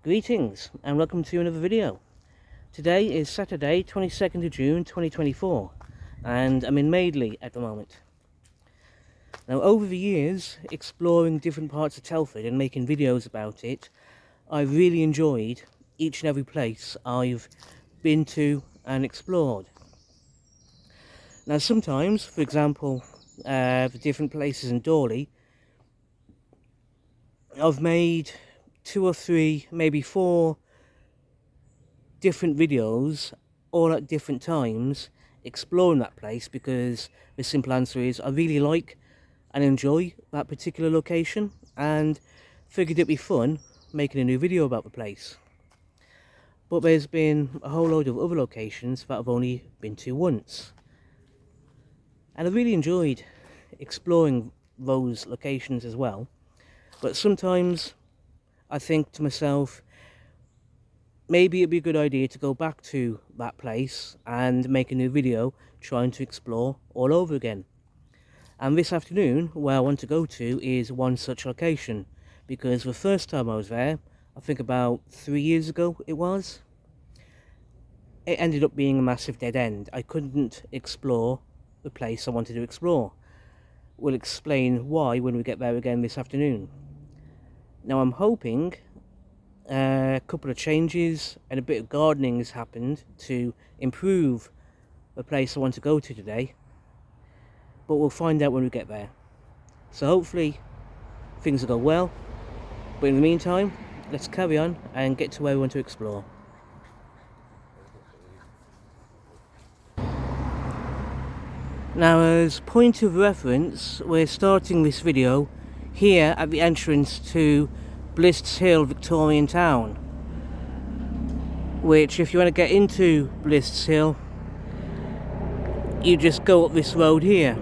Greetings and welcome to another video. Today is Saturday 22nd of June 2024 and I'm in Madeley at the moment. Now, over the years exploring different parts of Telford and making videos about it, I've really enjoyed each and every place I've been to and explored. Now sometimes, for example, the different places in Dorley, I've made 2 or 3, maybe 4 different videos all at different times exploring that place, because the simple answer is I really like and enjoy that particular location and figured it'd be fun making a new video about the place. But there's been a whole load of other locations that I've only been to once, and I really enjoyed exploring those locations as well. But sometimes I think to myself, maybe it'd be a good idea to go back to that place and make a new video trying to explore all over again. And this afternoon, where I want to go to is one such location, because the first time I was there, I think about 3 years ago it was, it ended up being a massive dead end. I couldn't explore the place I wanted to explore. We'll explain why when we get there again this afternoon. Now I'm hoping a couple of changes and a bit of gardening has happened to improve the place I want to go to today, but we'll find out when we get there. So hopefully things will go well, but in the meantime let's carry on and get to where we want to explore. Now, as point of reference, we're starting this video here at the entrance to Bliss Hill Victorian Town, which, if you want to get into Bliss Hill, you just go up this road here.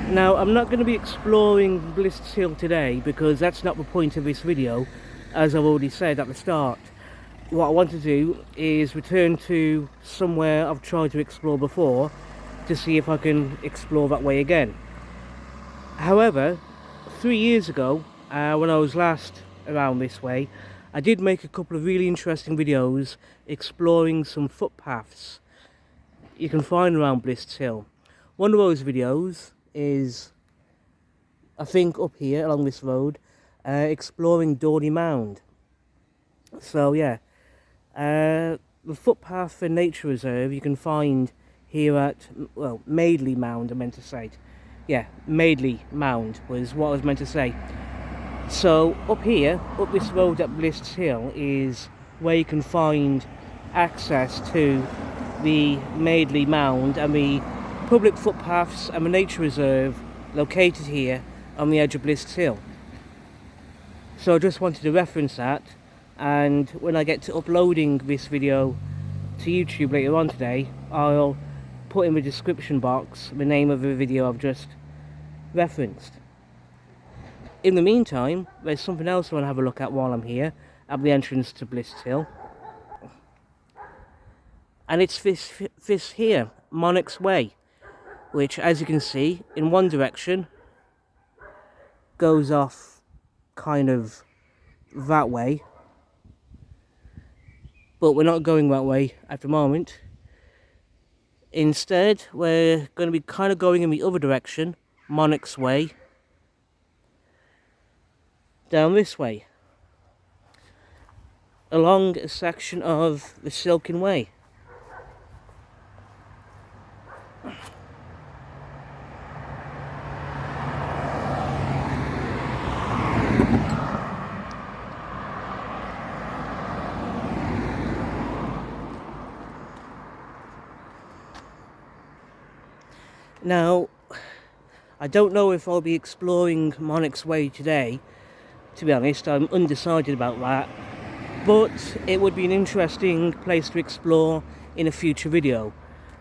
Now, I'm not going to be exploring Bliss Hill today because that's not the point of this video, as I've already said at the start. What I want to do is return to somewhere I've tried to explore before to see if I can explore that way again. However, 3 years ago, when I was last around this way, I did make a couple of really interesting videos exploring some footpaths you can find around Bliss Hill. One of those videos is, I think, up here along this road, exploring Dorley Mound. So yeah, the footpath for nature reserve you can find here at, well, Madeley Mound I meant to say. Yeah, Madeley Mound was what I was meant to say. So up here, up this road at Bliss Hill, is where you can find access to the Madeley Mound and the public footpaths and the nature reserve located here on the edge of Bliss Hill. So I just wanted to reference that, and when I get to uploading this video to YouTube later on today, I'll put in the description box the name of the video I've just referenced. In the meantime, there's something else I want to have a look at while I'm here at the entrance to Bliss Hill, and it's this here, Monarch's Way, which, as you can see, in one direction goes off kind of that way, but we're not going that way at the moment. Instead, we're going to be kind of going in the other direction, Monarch's Way, down this way, along a section of the Silken Way. Now, I don't know if I'll be exploring Monarch's Way today. To be honest, I'm undecided about that. But it would be an interesting place to explore in a future video.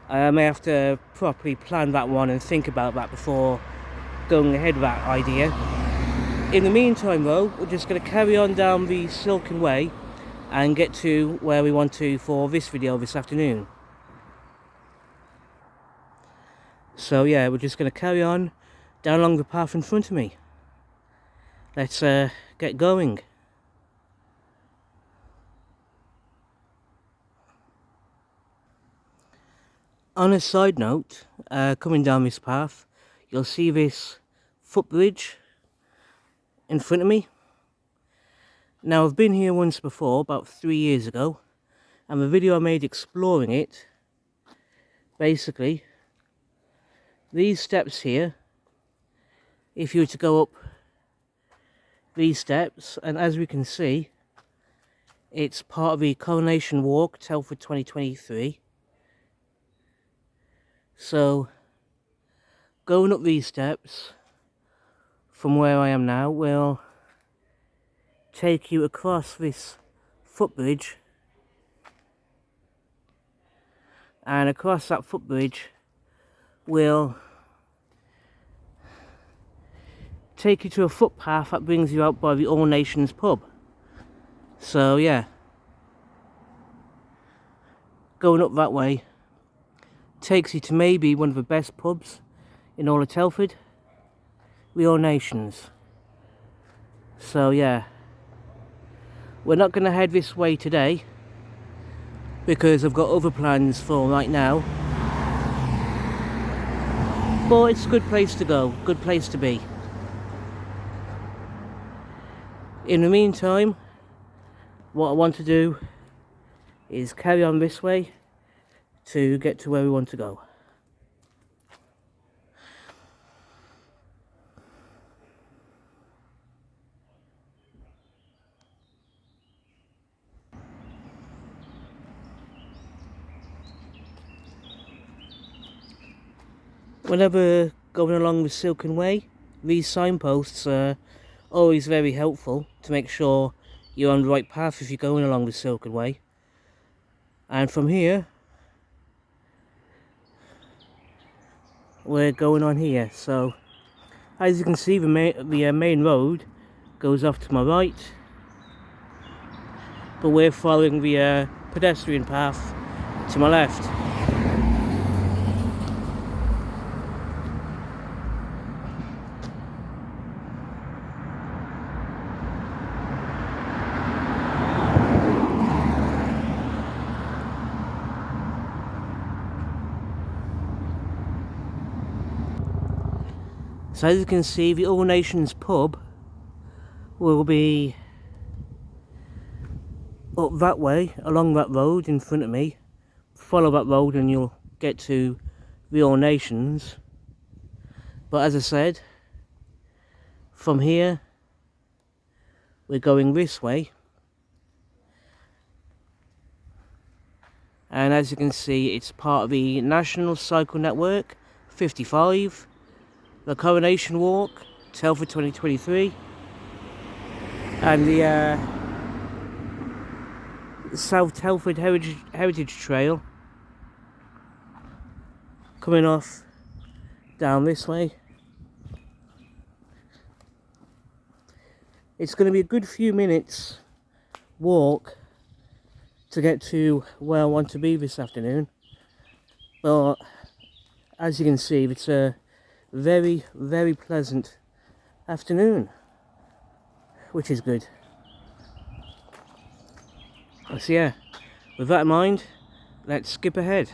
I may have to properly plan that one and think about that before going ahead with that idea. In the meantime though, we're just going to carry on down the Silken Way and get to where we want to for this video this afternoon. So yeah, we're just going to carry on down along the path in front of me. Let's get going. On a side note, coming down this path, you'll see this footbridge in front of me. Now, I've been here once before, about 3 years ago, and the video I made exploring it, basically, these steps here, if you were to go up these steps, and as we can see, it's part of the Coronation Walk, Telford 2023. So, going up these steps from where I am now will take you across this footbridge, and across that footbridge will take you to a footpath that brings you out by the All Nations pub. So yeah, going up that way takes you to maybe one of the best pubs in all of Telford, the All Nations. So yeah, we're not going to head this way today because I've got other plans for right now, but it's a good place to go, good place to be. In the meantime, what I want to do is carry on this way to get to where we want to go. Whenever going along the Silken Way, these signposts are always very helpful to make sure you're on the right path if you're going along the Silken Way. And from here, we're going on here. So, as you can see, the main road goes off to my right, but we're following the pedestrian path to my left. So as you can see, the All Nations pub will be up that way, along that road in front of me. Follow that road and you'll get to the All Nations. But as I said, from here we're going this way. And as you can see, it's part of the National Cycle Network 55. The Coronation Walk, Telford 2023, and the South Telford Heritage Trail coming off down this way. It's going to be a good few minutes walk to get to where I want to be this afternoon, but as you can see, it's a very, very pleasant afternoon, which is good. So yeah, with that in mind, let's skip ahead.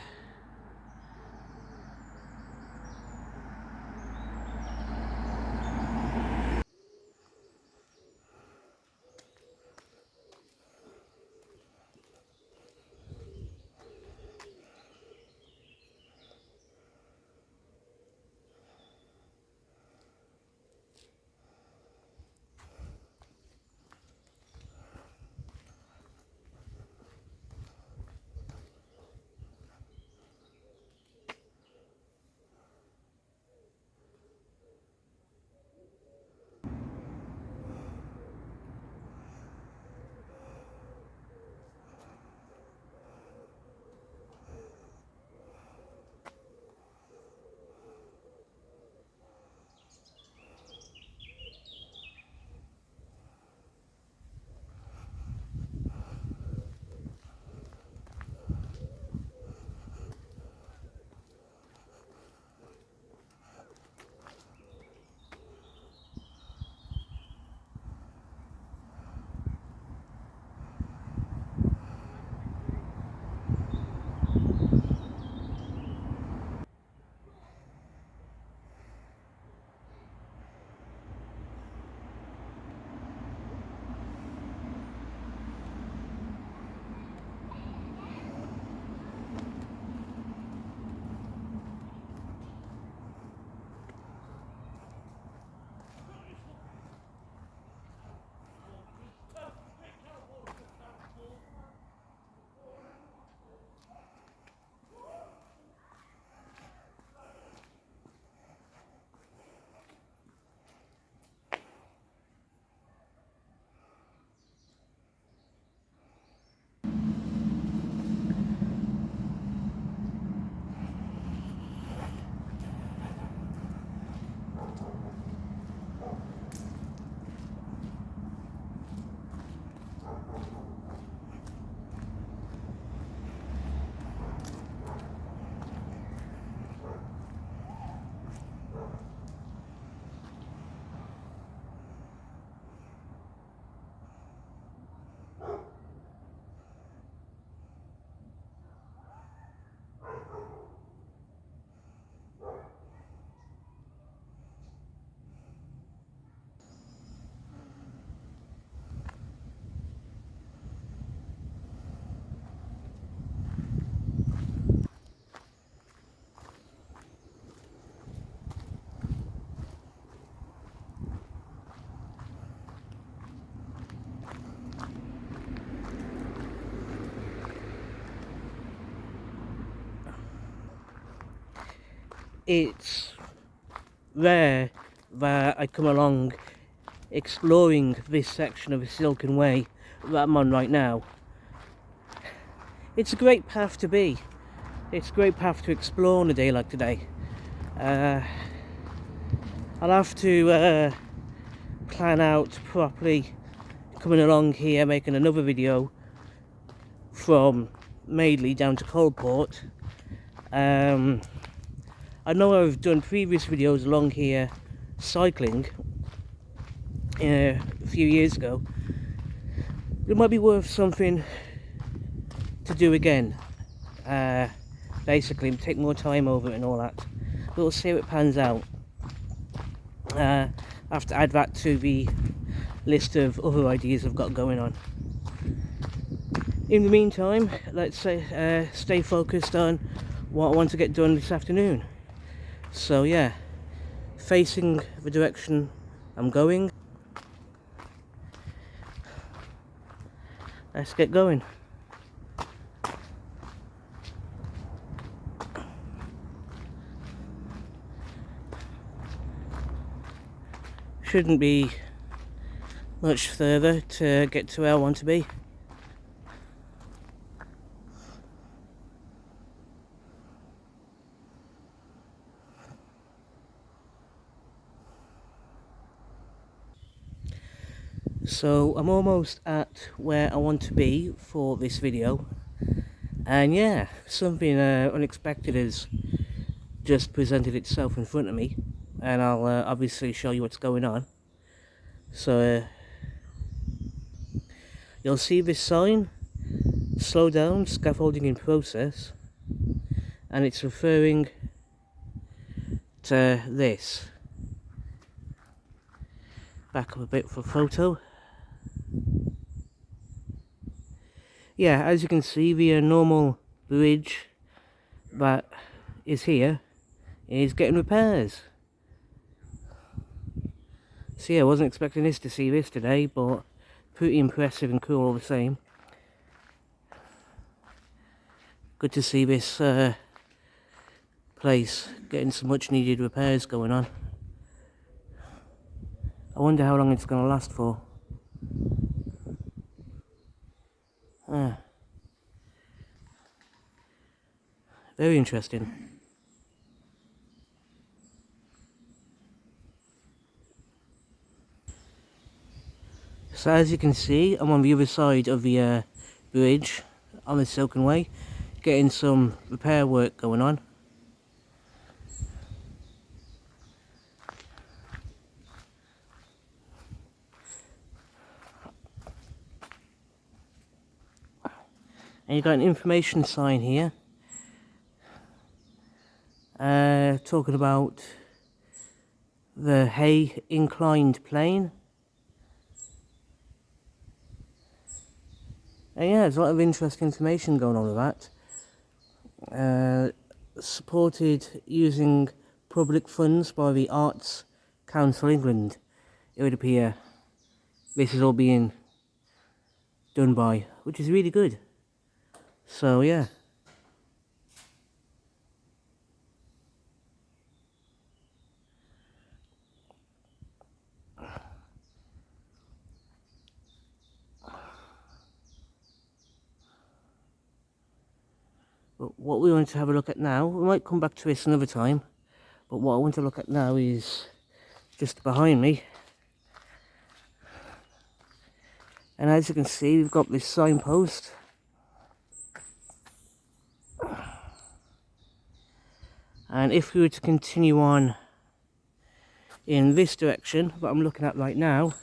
it's rare that I come along exploring this section of the Silken Way that I'm on right now. It's a great path to be. It's a great path to explore on a day like today. I'll have to plan out properly coming along here, making another video from Madeley down to Coalport. I know I've done previous videos along here cycling a few years ago. It might be worth something to do again. Basically take more time over it and all that, but we'll see how it pans out. I have to add that to the list of other ideas I've got going on. In the meantime, let's stay focused on what I want to get done this afternoon. So yeah, facing the direction I'm going, let's get going. Shouldn't be much further to get to where I want to be. So I'm almost at where I want to be for this video, and yeah, something unexpected has just presented itself in front of me, and I'll obviously show you what's going on. So you'll see this sign, slow down, scaffolding in process, and it's referring to this. Back up a bit for a photo. Yeah, as you can see, the normal bridge that is here is getting repairs. So yeah, I wasn't expecting to see this today, but pretty impressive and cool all the same. Good to see this place getting some much needed repairs going on. I wonder how long it's going to last for. Very interesting. So as you can see, I'm on the other side of the bridge on the Silken Way, getting some repair work going on. And you've got an information sign here talking about the Hay inclined plane. And yeah, there's a lot of interesting information going on with that. Supported using public funds by the Arts Council England, it would appear this is all being done by, which is really good. So yeah. But what we want to have a look at now, we might come back to this another time, but what I want to look at now is just behind me. And as you can see, we've got this signpost. And if we were to continue on in this direction that I'm looking at right now,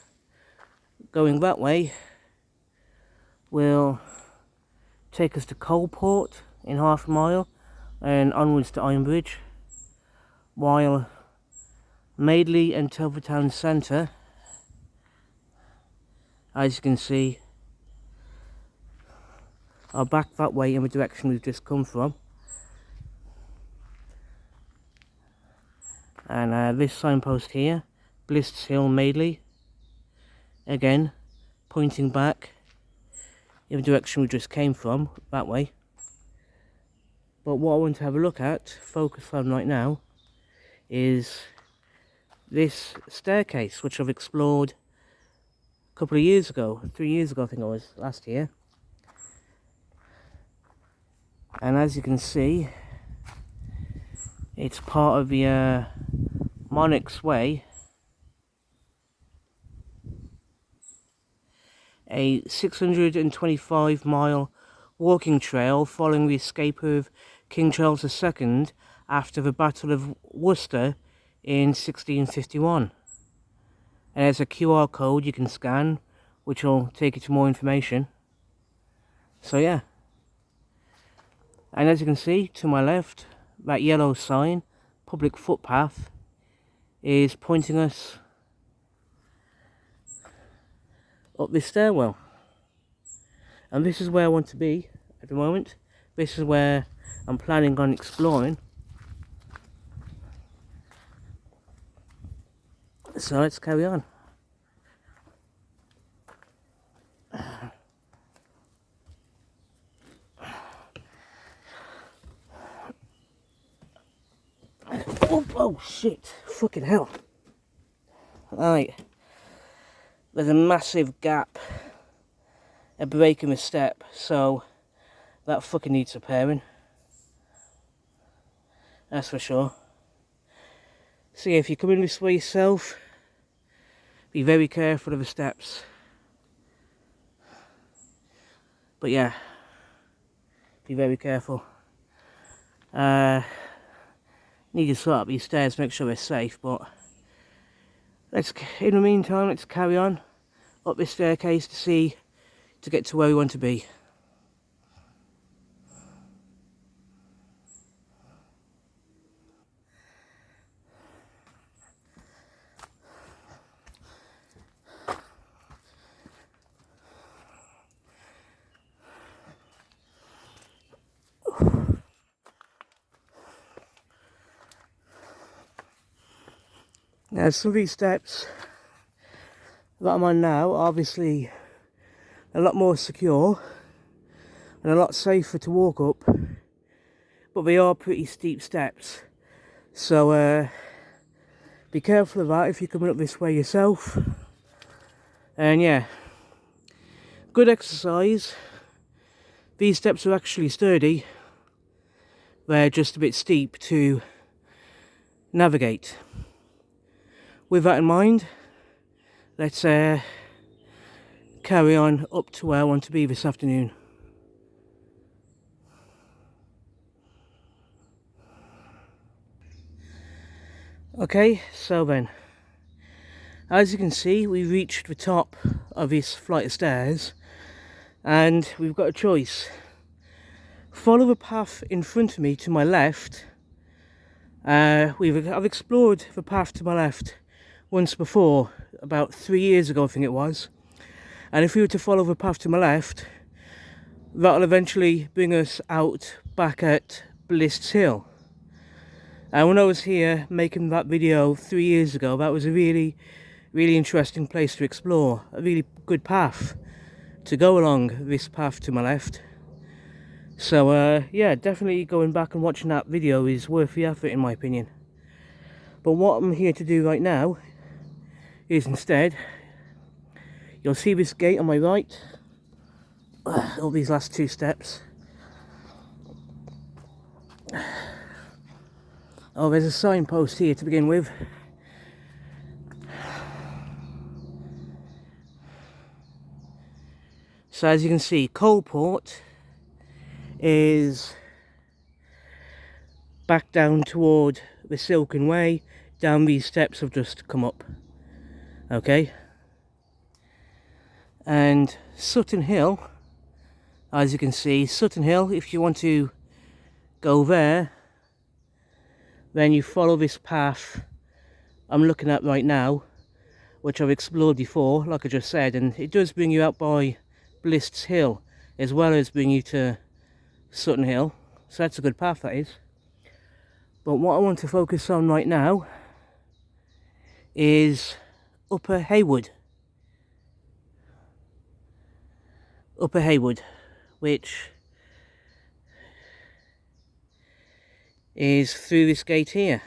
going that way will take us to Coalport in half a mile and onwards to Ironbridge, while Madeley and Telford town centre, as you can see, are back that way in the direction we've just come from. And this signpost here, Bliss Hill Madeley, again pointing back in the direction we just came from, that way. But what I want to have a look at, focus on right now, is this staircase, which I've explored a couple of years ago, 3 years ago I think it was, last year. And as you can see, it's part of the Monarch's Way, a 625-mile walking trail following the escape of King Charles II after the Battle of Worcester in 1651. And there's a QR code you can scan, which will take you to more information. So yeah. And as you can see, to my left, that yellow sign, public footpath, is pointing us up this stairwell. And this is where I want to be at the moment. This is where I'm planning on exploring. So let's carry on. Oh shit, fucking hell. Right, there's a massive gap, a break in the step, so that fucking needs repairing. That's for sure. So yeah, if you come in this way yourself, be very careful of the steps. But yeah, be very careful. Need to sort out these stairs, make sure they're safe, but in the meantime, let's carry on up this staircase to get to where we want to be. Now, some of these steps that I'm on now are obviously a lot more secure and a lot safer to walk up, but they are pretty steep steps, so be careful of that if you're coming up this way yourself. And yeah, good exercise. These steps are actually sturdy, they're just a bit steep to navigate. With that in mind, let's carry on up to where I want to be this afternoon. Okay, so then, as you can see, we've reached the top of this flight of stairs, and we've got a choice. Follow the path in front of me to my left. I've explored the path to my left once before, about 3 years ago I think it was, and if we were to follow the path to my left, that'll eventually bring us out back at Bliss Hill. And when I was here making that video 3 years ago, that was a really interesting place to explore, a really good path to go along, this path to my left. So yeah, definitely going back and watching that video is worth the effort in my opinion. But what I'm here to do right now is instead, you'll see this gate on my right, all these last two steps. Oh, there's a signpost here to begin with. So as you can see, Coalport is back down toward the Silken Way, down these steps I've just come up. Okay, and Sutton Hill, as you can see, Sutton Hill, if you want to go there, then you follow this path I'm looking at right now, which I've explored before, like I just said, and it does bring you out by Bliss Hill, as well as bring you to Sutton Hill, so that's a good path, that is. But what I want to focus on right now is Upper Haywood, which is through this gate here.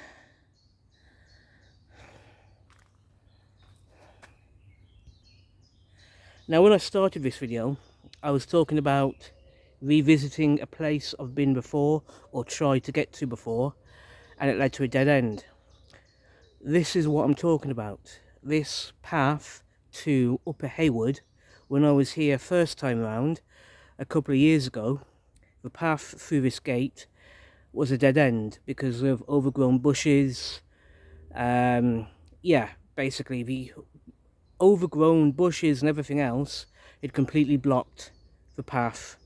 Now, when I started this video, I was talking about revisiting a place I've been before or tried to get to before, and it led to a dead end. This is what I'm talking about. This path to Upper Haywood, when I was here first time around a couple of years ago, the path through this gate was a dead end because of overgrown bushes. Yeah, basically the overgrown bushes and everything else had completely blocked the path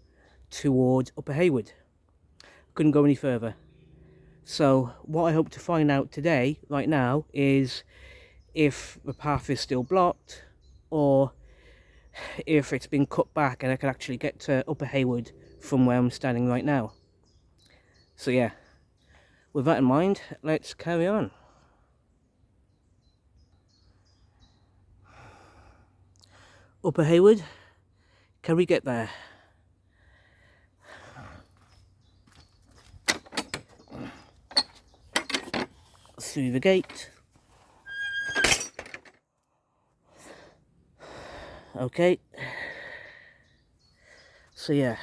towards Upper Haywood. Couldn't go any further. So what I hope to find out today, right now, is if the path is still blocked or if it's been cut back and I can actually get to Upper Haywood from where I'm standing right now. So yeah, with that in mind, let's carry on. Upper Haywood, can we get there? Through the gate. Okay. So yeah.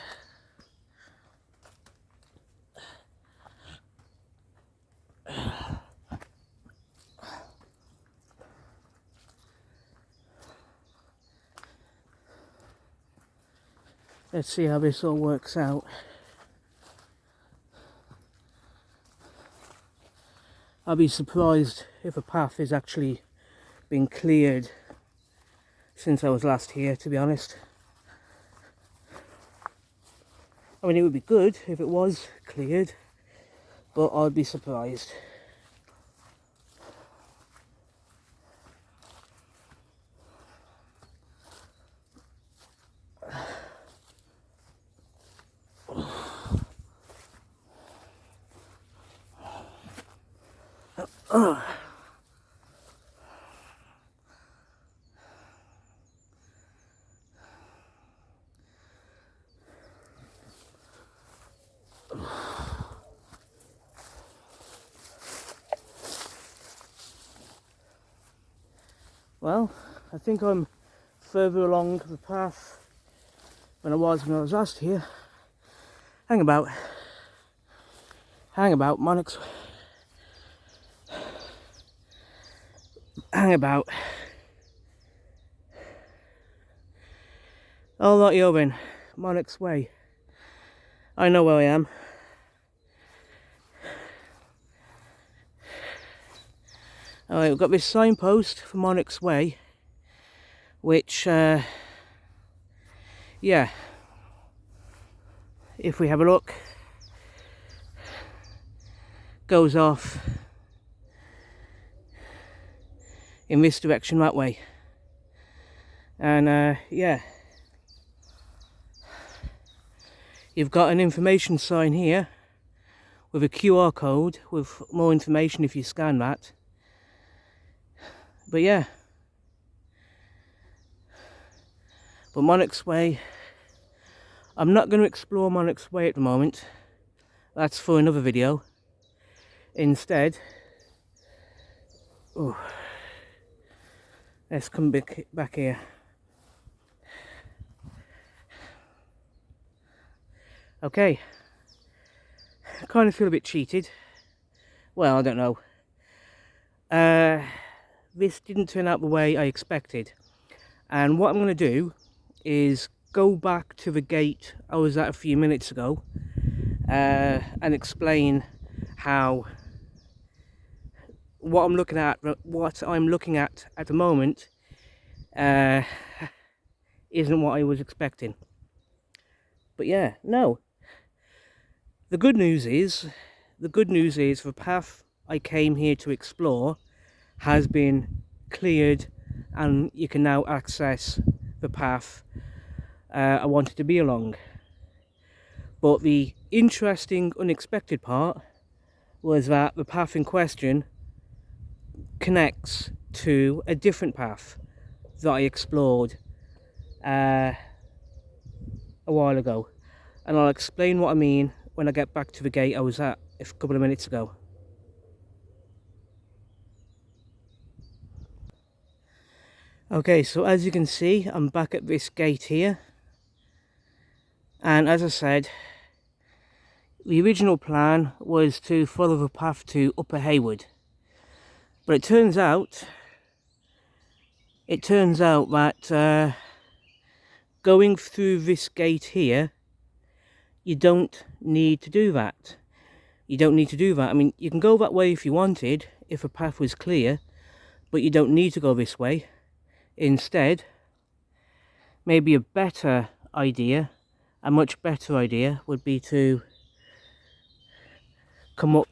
Let's see how this all works out. I'll be surprised if a path has actually been cleared since I was last here, to be honest. I mean, it would be good if it was cleared, but I'd be surprised. Well, I think I'm further along the path than I was when I was last here. Hang about, Monarchs. Hang about. Oh, lot you then, Monarchs Way. I know where I am. Alright, we've got this signpost for Monarchs Way, which, yeah, if we have a look, goes off in this direction that way. And, yeah, you've got an information sign here with a QR code with more information if you scan that. But yeah, but Monarchs Way, I'm not going to explore Monarchs Way at the moment. That's for another video. Instead, oh, let's come back here. Okay, I kind of feel a bit cheated. Well, I don't know. This didn't turn out the way I expected, and what I'm going to do is go back to the gate I was at a few minutes ago and explain how what I'm looking at at the moment isn't what I was expecting. But yeah, no, the good news is the path I came here to explore has been cleared, and you can now access the path I wanted to be along. But the interesting, unexpected part was that the path in question connects to a different path that I explored a while ago, and I'll explain what I mean when I get back to the gate I was at a couple of minutes ago. Okay, so as you can see, I'm back at this gate here, and as I said, the original plan was to follow the path to Upper Haywood, but it turns out that going through this gate here, you don't need to do that. I mean, you can go that way if you wanted, if a path was clear, but you don't need to go this way. Instead, maybe a much better idea would be to come up,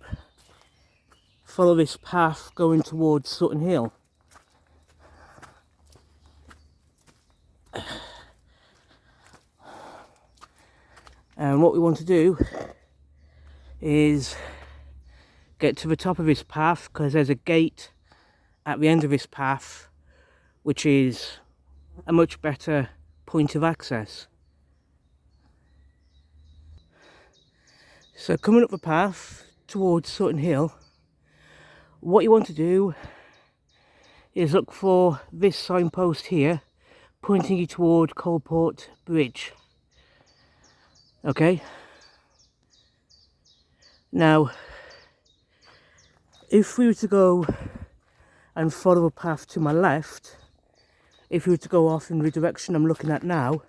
follow this path going towards Sutton Hill. And what we want to do is get to the top of this path, because there's a gate at the end of this path which is a much better point of access. So coming up the path towards Sutton Hill, what you want to do is look for this signpost here pointing you toward Coalport Bridge. Okay, now if we were to go and follow a path to my left, if we were to go off in the direction I'm looking at now,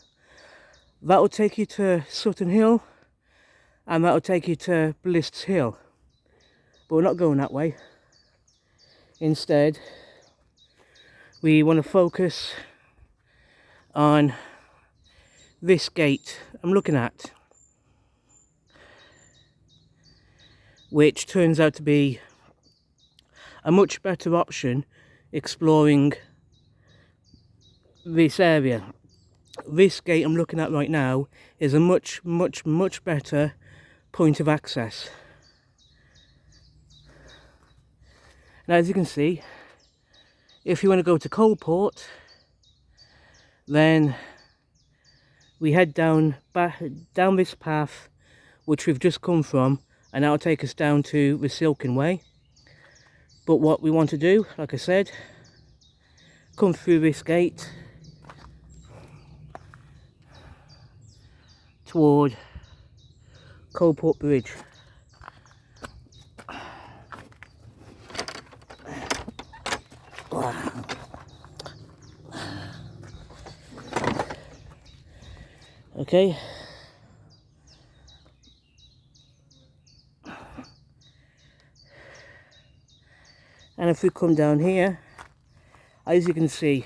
that will take you to Sutton Hill, and that will take you to Bliss Hill. But we're not going that way. Instead, we want to focus on this gate I'm looking at, which turns out to be a much better option exploring this area. This gate I'm looking at right now is a much better point of access. And as you can see, if you want to go to Coalport, then we head down this path which we've just come from, and that'll take us down to the Silken Way. But what we want to do, like I said, come through this gate toward Coalport Bridge. Okay. And if we come down here, as you can see,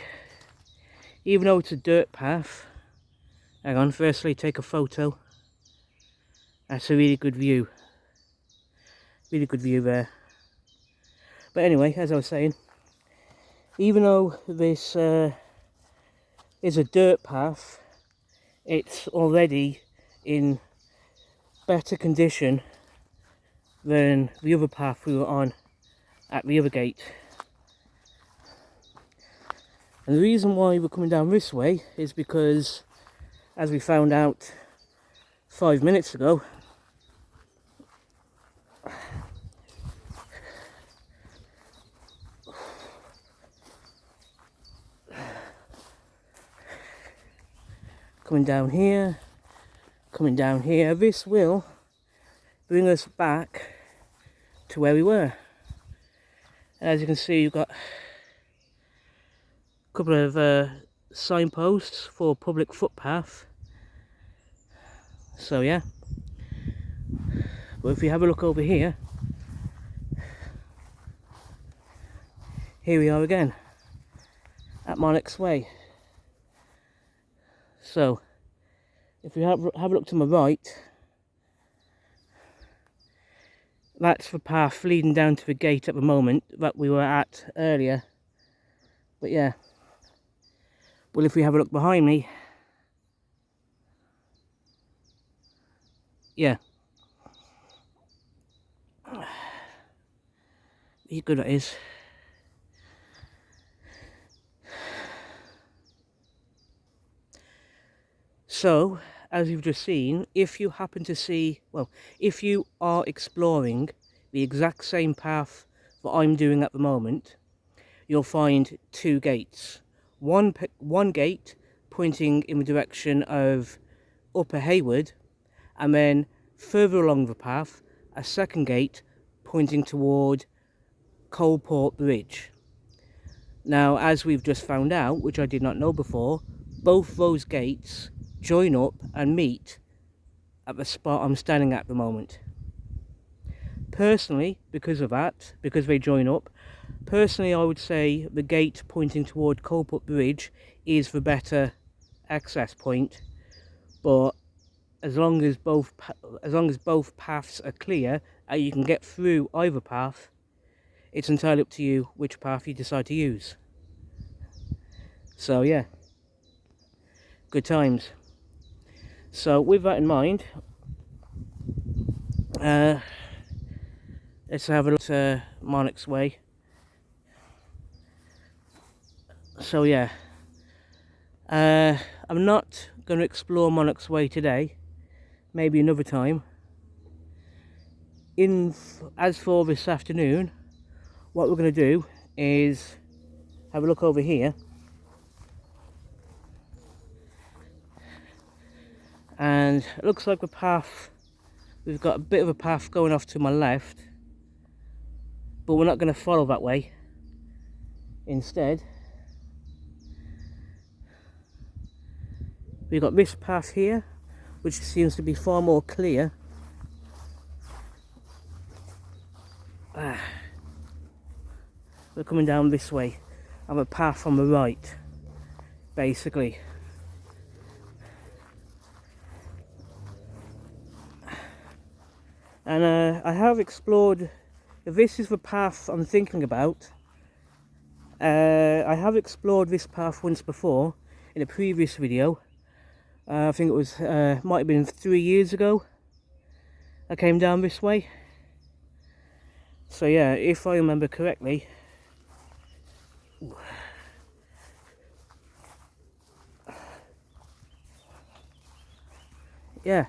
even though it's a dirt path, hang on, firstly take a photo. That's a really good view. Really good view there. But anyway, as I was saying, even though this is a dirt path, it's already in better condition than the other path we were on at the other gate. And the reason why we're coming down this way is because, as we found out 5 minutes ago, coming down here, this will bring us back to where we were. And as you can see, you've got a couple of signposts for public footpath. So yeah, but if we have a look over here, here we are again at Monarch's Way. So if we have a look to my right, that's the path leading down to the gate at the moment that we were at earlier. But yeah, well, if we have a look behind me, yeah, how good that is. So, as you've just seen, if you happen to see, well, if you are exploring the exact same path that I'm doing at the moment, you'll find two gates. one gate pointing in the direction of Upper Haywood, and then further along the path a second gate pointing toward Coalport Bridge. Now, as we've just found out, which I did not know before, both those gates join up and meet at the spot I'm standing at the moment. Personally, because they join up, personally I would say the gate pointing toward Coalport Bridge is the better access point, but as long as both paths are clear and you can get through either path, it's entirely up to you which path you decide to use. So yeah, good times. So with that in mind, let's have a look at Monarch's Way. So yeah, I'm not going to explore Monarch's Way today, maybe another time. As for this afternoon, what we're going to do is have a look over here, and it looks like the path, we've got a bit of a path going off to my left, but we're not going to follow that way. Instead, we've got this path here, which seems to be far more clear. We're coming down this way. I have a path on the right, basically. And I have explored, if this is the path I'm thinking about, I have explored this path once before in a previous video. I think it was, might have been 3 years ago I came down this way. So yeah, if I remember correctly, yeah.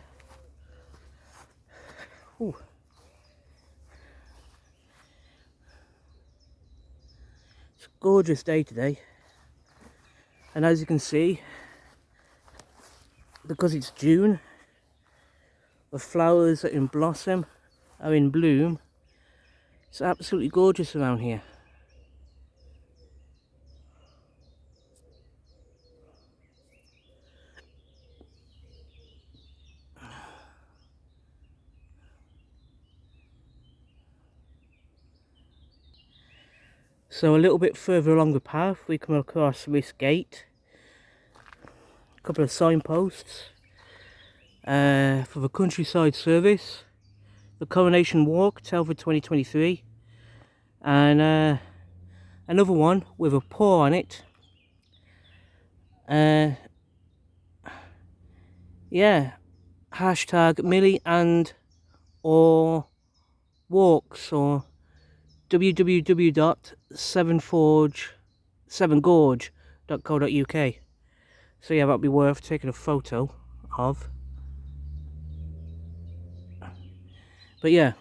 Ooh. It's a gorgeous day today, and as you can see, because it's June, the flowers are in blossom, are in bloom. It's absolutely gorgeous around here. So a little bit further along the path we come across this gate, a couple of signposts for the countryside service, the Coronation Walk, Telford 2023, and another one with a paw on it. Yeah, hashtag Millie and or walks, or www.sevengorge.co.uk. So yeah, that'd be worth taking a photo of. But yeah,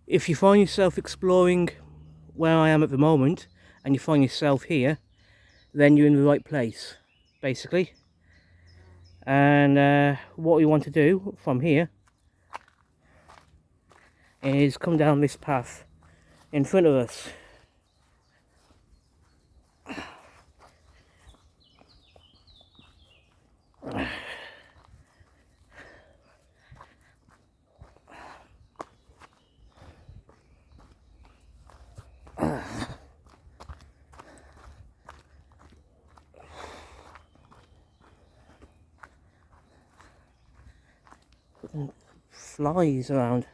if you find yourself exploring where I am at the moment and you find yourself here, then you're in the right place, basically. And what we want to do from here is come down this path in front of us. Flies around.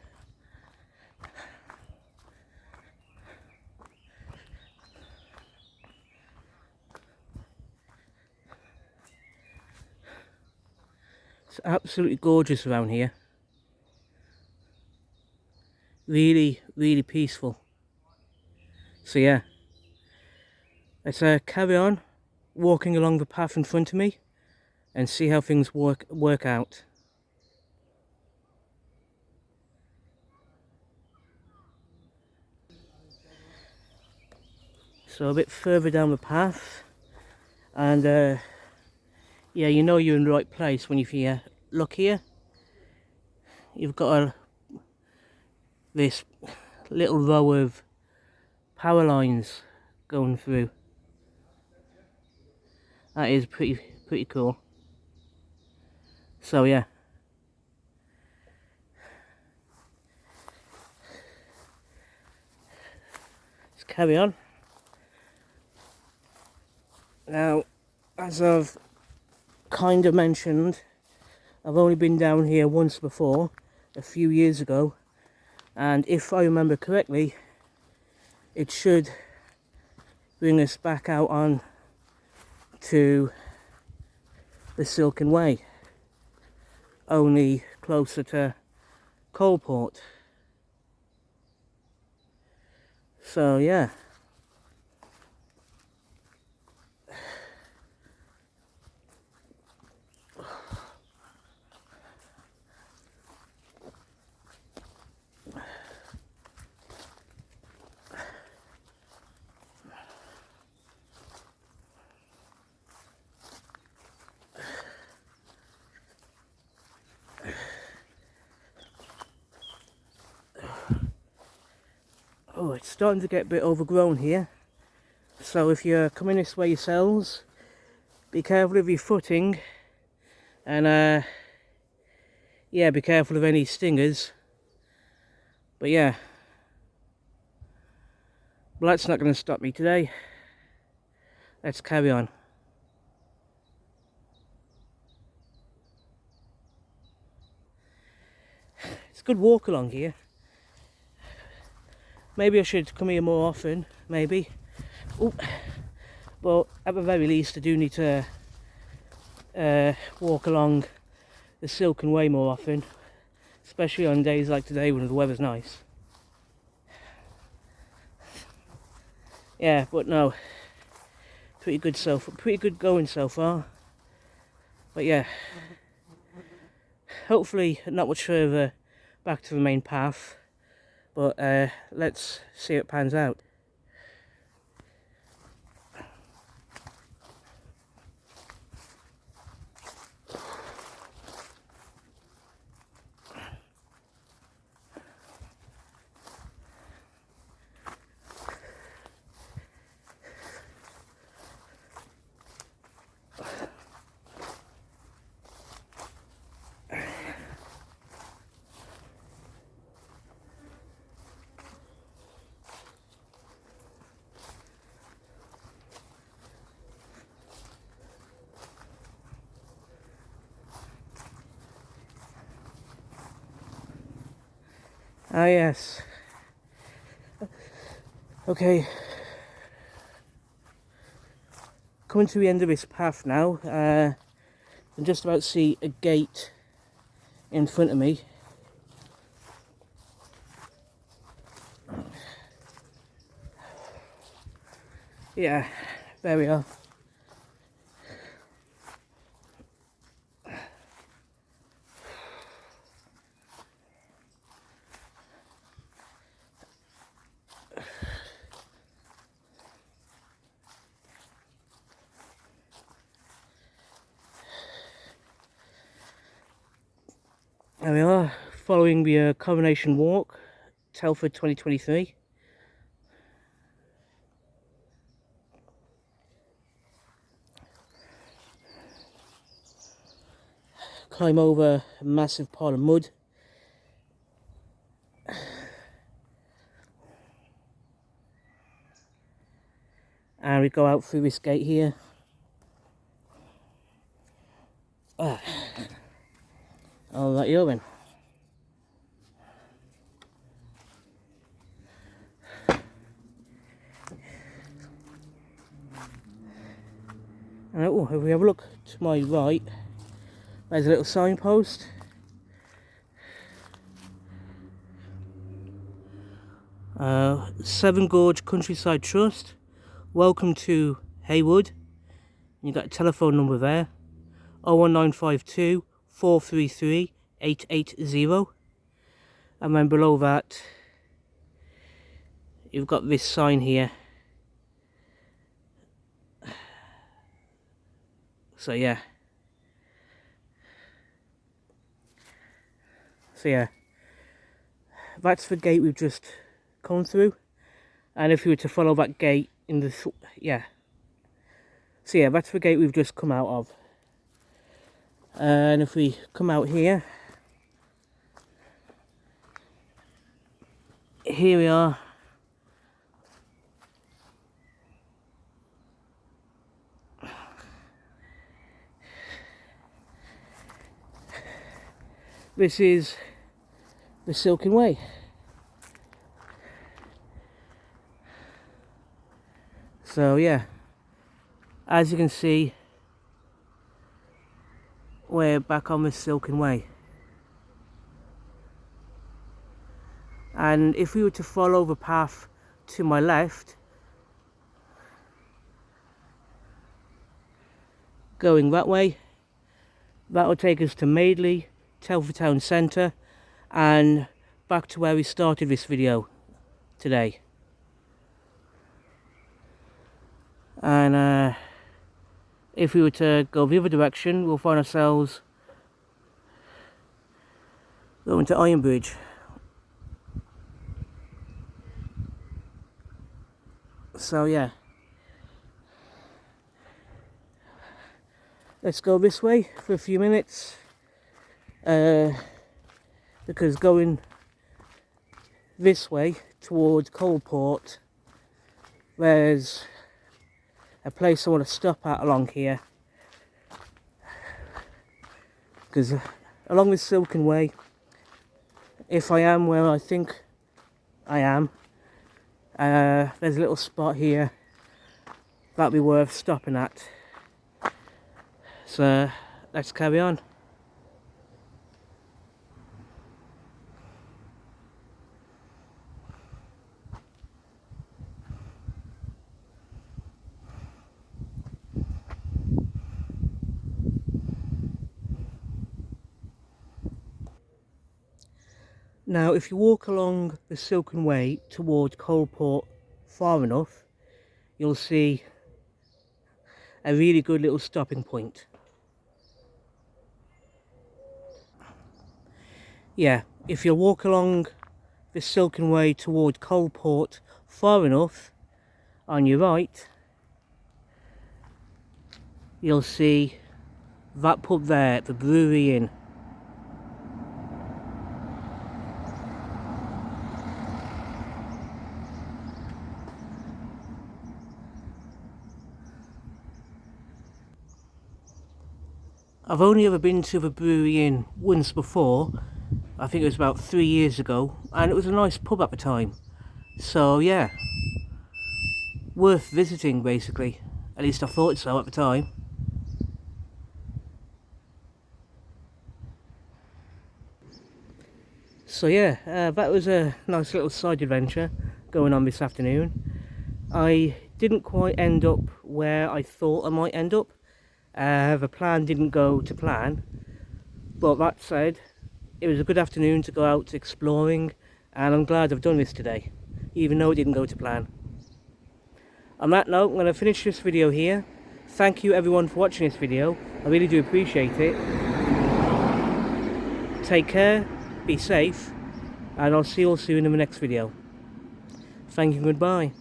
It's absolutely gorgeous around here. Really, really peaceful. So yeah, let's carry on walking along the path in front of me and see how things work out. So a bit further down the path, and yeah, you know you're in the right place when you look here. You've got this little row of power lines going through. That is pretty cool. So yeah, let's carry on. Now, as I've kind of mentioned, I've only been down here once before, a few years ago, and if I remember correctly, it should bring us back out on to the Silken Way, only closer to Coalport. So yeah. Oh, it's starting to get a bit overgrown here. So if you're coming this way yourselves, be careful of your footing, and yeah, be careful of any stingers. But yeah, well, that's not going to stop me today. Let's carry on. It's a good walk along here. Maybe I should come here more often, maybe. Ooh. But at the very least, I do need to walk along the Silken Way more often, especially on days like today when the weather's nice. Yeah, but no, pretty good going so far. But yeah, hopefully not much further back to the main path. But let's see how it pans out. Ah yes. Okay. Coming to the end of this path now. I'm just about to see a gate in front of me. Yeah, there we are. There we are, following the Coronation Walk, Telford 2023. Climb over a massive pile of mud. And we go out through this gate here. All right, you're in. And oh, if we have a look to my right, there's a little signpost. Seven Gorge Countryside Trust. Welcome to Haywood. You got a telephone number there. 01952 433 880. And then below that, you've got this sign here. So yeah. That's the gate we've just come through. And if you were to follow that gate in the... yeah. So yeah, that's the gate we've just come out of. And if we come out here, here we are. This is the Silken Way. So yeah, as you can see, we're back on the Silken Way. And if we were to follow the path to my left, going that way, that will take us to Madeley, Telford Town Centre, and back to where we started this video today. And if we were to go the other direction, we'll find ourselves going to Ironbridge. So yeah, let's go this way for a few minutes, because going this way towards Coalport, there's a place I want to stop at along here, because along this Silken Way, if I am where I think I am, there's a little spot here that'd be worth stopping at. So let's carry on. Now, if you walk along the Silken Way towards Coalport far enough, you'll see a really good little stopping point. Yeah, if you walk along the Silken Way towards Coalport far enough, on your right, you'll see that pub there, the Brewery Inn. I've only ever been to the Brewery Inn once before. I think it was about 3 years ago, and it was a nice pub at the time. So yeah, worth visiting basically. At least I thought so at the time. So yeah, that was a nice little side adventure going on this afternoon. I didn't quite end up where I thought I might end up. The plan didn't go to plan, but that said, it was a good afternoon to go out exploring, and I'm glad I've done this today, even though it didn't go to plan. On that note, I'm going to finish this video here. Thank you everyone for watching this video, I really do appreciate it. Take care, be safe, and I'll see you all soon in the next video. Thank you and goodbye.